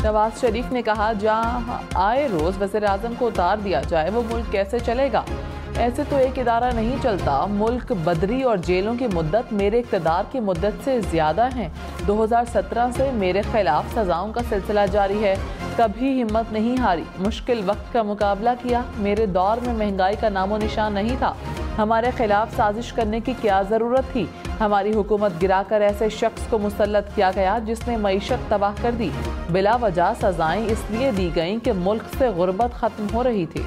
नवाज शरीफ ने कहा, जहां आए रोज वज़ीर आज़म को उतार दिया जाए वो मुल्क कैसे चलेगा। ऐसे तो एक इदारा नहीं चलता। मुल्क बदरी और जेलों की मुद्दत मेरे इक़्तिदार की मुद्दत से ज़्यादा हैं। 2017 से मेरे खिलाफ सज़ाओं का सिलसिला जारी है। कभी हिम्मत नहीं हारी, मुश्किल वक्त का मुकाबला किया। मेरे दौर में महंगाई का नामो निशान नहीं था। हमारे खिलाफ साजिश करने की क्या ज़रूरत थी। हमारी हुकूमत गिराकर ऐसे शख्स को मुसल्लत किया गया जिसने मईशत तबाह कर दी। बिला वजह सजाएं इसलिए दी गईं कि मुल्क से गुर्बत ख़त्म हो रही थी।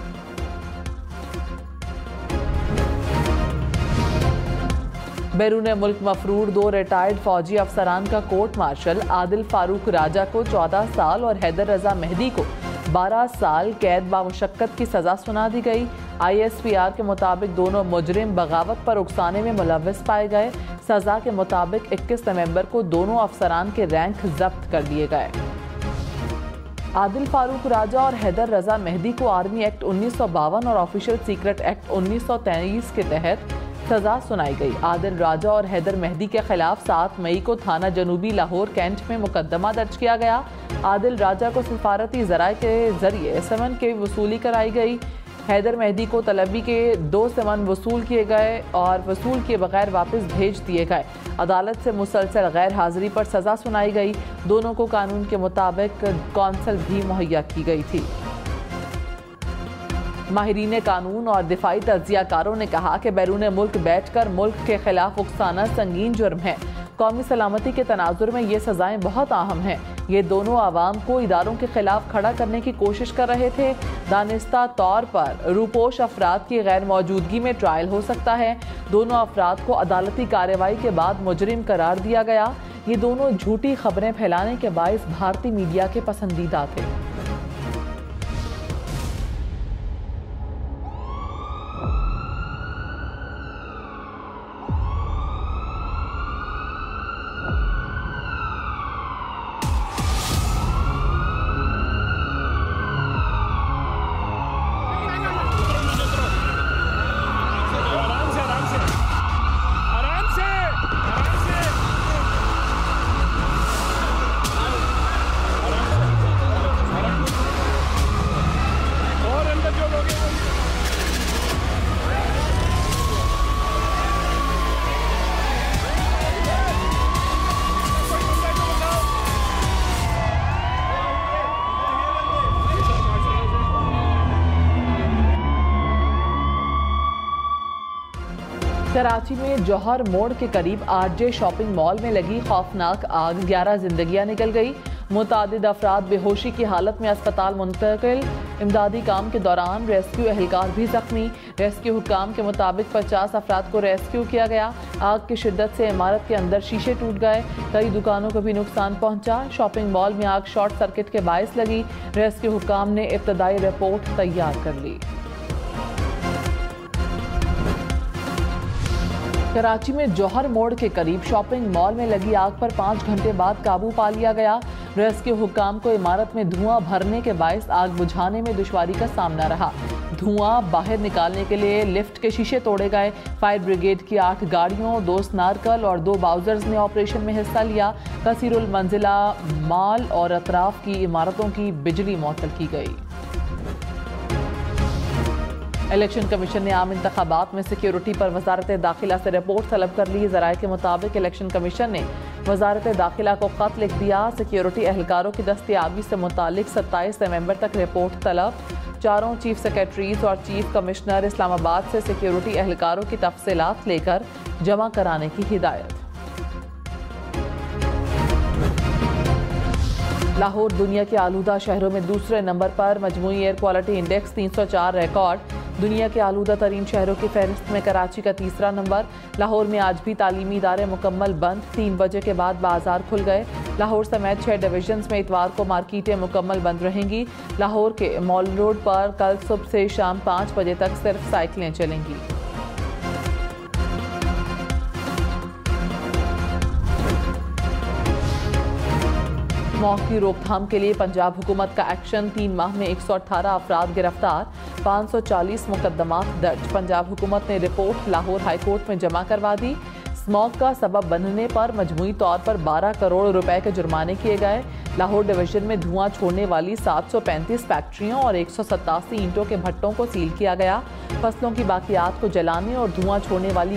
बैरून मुल्क मफरूर 2 रिटायर्ड फौजी अफसरान का कोर्ट मार्शल आदिल फारूक राजा को 14 साल और हैदर रजा मेहदी को 12 साल कैद बामुशक्कत की सजा सुना दी गई। ISPR के मुताबिक दोनों मुजरिम बगावत पर उकसाने में मुलव्वस पाए गए। सजा के मुताबिक 21 नवंबर को दोनों अफसरान के रैंक जब्त कर लिए गए। आदिल फारूक राजा और हैदर रजा मेहदी को आर्मी एक्ट 1952 और ऑफिशियल सीक्रेट एक्ट 1923 के तहत सजा सुनाई गई। आदिल राजा और हैदर मेहदी के खिलाफ 7 मई को थाना जनूबी लाहौर कैंट में मुकदमा दर्ज किया गया। आदिल राजा को सिफारती ज़राए के जरिए समन की वसूली कराई गई। हैदर मेहदी को तलबी के 2 समन वसूल किए गए और वसूल किए बगैर वापस भेज दिए गए। अदालत से मुसलसल गैर हाजिरी पर सजा सुनाई गई। दोनों को कानून के मुताबिक कौंसल भी मुहैया की गई थी। माहिरीन कानून और दिफाई तज्जियाकारों ने कहा कि बैरून मुल्क बैठकर मुल्क के खिलाफ उकसाना संगीन जुर्म है। कौमी सलामती के तनाजुर में ये सजाएं बहुत अहम हैं। ये दोनों आवाम को इदारों के खिलाफ खड़ा करने की कोशिश कर रहे थे। दानिस्ता तौर पर रूपोश अफराद की गैर मौजूदगी में ट्रायल हो सकता है। दोनों अफराद को अदालती कार्रवाई के बाद मुजरिम करार दिया गया। ये दोनों झूठी खबरें फैलाने के बाइस भारतीय मीडिया के पसंदीदा थे। कराची में जौहर मोड़ के करीब RJ शॉपिंग मॉल में लगी खौफनाक आग, 11 जिंदगियां निकल गई। मुतादिद अफराद बेहोशी की हालत में अस्पताल मुंतकिल। इमदादी काम के दौरान रेस्क्यू एहलकार भी जख्मी। रेस्क्यू हुक्काम के मुताबिक 50 अफराद को रेस्क्यू किया गया। आग की शिद्दत से इमारत के अंदर शीशे टूट गए। कई दुकानों को भी नुकसान पहुंचा। शॉपिंग मॉल में आग शॉर्ट सर्किट के बायस लगी। रेस्क्यू हुक्काम ने इब्तदाई रिपोर्ट तैयार कर ली। कराची में जौहर मोड़ के करीब शॉपिंग मॉल में लगी आग पर 5 घंटे बाद काबू पा लिया गया। रेस्क्यू हुक्काम को इमारत में धुआं भरने के बायस आग बुझाने में दुश्वारी का सामना रहा। धुआं बाहर निकालने के लिए लिफ्ट के शीशे तोड़े गए। फायर ब्रिगेड की 8 गाड़ियों, 2 स्नारकल और 2 बाउजर्स ने ऑपरेशन में हिस्सा लिया। कसीरुल मंजिला माल और अतराफ की इमारतों की बिजली मुअत्तल की गई। इलेक्शन कमीशन ने आम इंतखाबात में सिक्योरिटी पर वजारत दाखिला से रिपोर्ट तलब कर ली। ज़राए के मुताबिक इलेक्शन कमीशन ने वजारत दाखिला को खत लिख दिया। सिक्योरिटी एहलकारों की दस्तयाबी से मुतालिक 27 नवंबर तक रिपोर्ट तलब। चारों चीफ सेक्रेटरीज और चीफ कमिश्नर इस्लामाबाद से सिक्योरिटी एहलकारों की तफसीलात लेकर जमा कराने की हिदायत। लाहौर दुनिया के आलूदा शहरों में दूसरे नंबर पर। मजमूई एयर क्वालिटी इंडेक्स 304 रिकॉर्ड। दुनिया के आलूदा तरीन शहरों की फहरिस्त में कराची का तीसरा नंबर। लाहौर में आज भी तालीमी इदारे मुकम्मल बंद। 3 बजे के बाद बाजार खुल गए। लाहौर समेत 6 डिवीजन्स में इतवार को मार्केटें मुकम्मल बंद रहेंगी। लाहौर के मॉल रोड पर कल सुबह से शाम 5 बजे तक सिर्फ साइकिलें चलेंगी। मौत की रोकथाम के लिए पंजाब हुकूमत का एक्शन। 3 माह में 118 अफराद गिरफ्तार, 540 मुकदमात दर्ज। पंजाब हुकूमत ने रिपोर्ट लाहौर हाई कोर्ट में जमा करवा दी। स्मॉग का सबब बनने पर मजमूई तौर पर 12 करोड़ रुपए के जुर्माने किए गए। लाहौर डिवीजन में धुआं छोड़ने वाली 735 फैक्ट्रियों और 187 ईंटों के भट्टों को सील किया गया। फसलों की बाकियात को जलाने और धुआं छोड़ने वाली